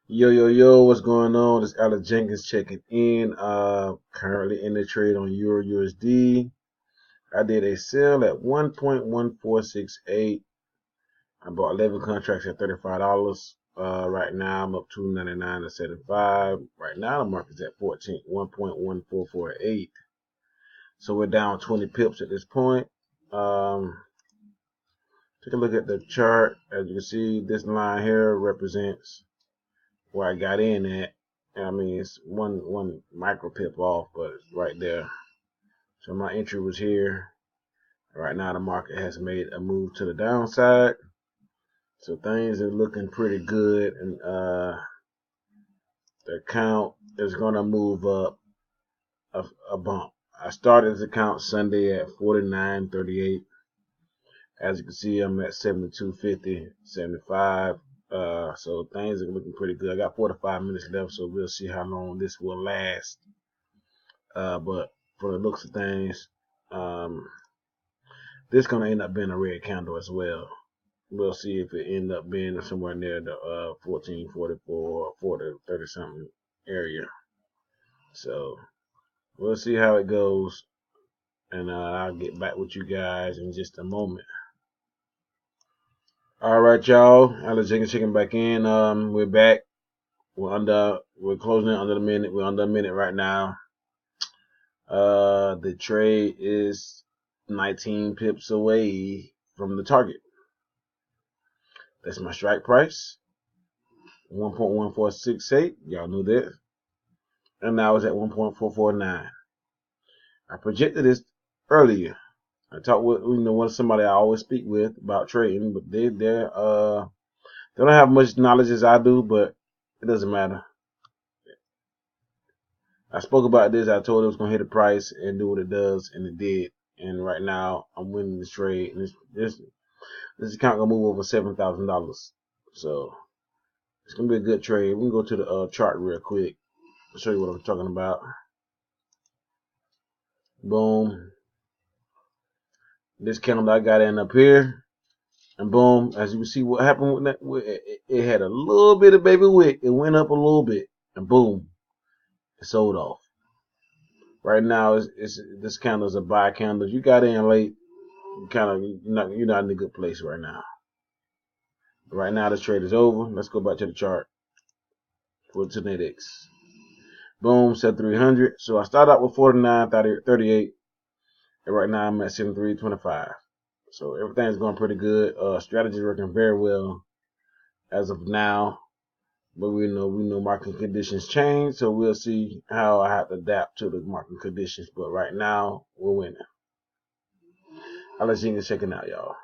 Yo, yo, yo, what's going on? This is Alex Jenkins checking in. Currently in the trade on Euro USD. I did a sell at 1.1468. I bought 11 contracts at $35. Right now I'm up 299 to 75. Right now the market's at 1.1448. So we're down 20 pips at this point. Take a look at the chart. As you can see, this line here represents where I got in at. I mean, it's one micro pip off, but it's right there. So my entry was here. Right now, the market has made a move to the downside. So things are looking pretty good, and the account is gonna move up a bump. I started this account Sunday at 49.38. As you can see, I'm at 72.50, 75. So things are looking pretty good. I got 4 to 5 minutes left, so we'll see how long this will last. But for the looks of things, this gonna end up being a red candle as well. We'll see if it end up being somewhere near the 1444 or 4030 something area. So we'll see how it goes, and I'll get back with you guys in just a moment. All right, y'all. Alex Jenkins checking back in. We're back. We're closing it under the minute. We're under a minute right now. The trade is 19 pips away from the target. That's my strike price. 1.1468. Y'all knew that. And now it's at 1.449. I projected this earlier. I talked with one somebody I always speak with about trading, but they don't have much knowledge as I do, but it doesn't matter. I spoke about this. I told it was gonna hit the price and do what it does, and it did. And right now I'm winning this trade. And this account gonna move over $7,000. So it's gonna be a good trade. We can go to the chart real quick. I'll show you what I'm talking about. Boom. This candle I got in up here. And boom, as you can see what happened with that, it had a little bit of baby wick. It went up a little bit, and boom, it sold off. Right now, this candle is a buy candle. You got in late, you're not in a good place right now. Right now, this trade is over. Let's go back to the chart for Tenetix. Boom, set 300. So I started out with 49.38, and right now I'm at 73.25. So everything's going pretty good. Strategy working very well as of now. But we know market conditions change, so we'll see how I have to adapt to the market conditions. But right now, we're winning. I'll let you check it out, y'all.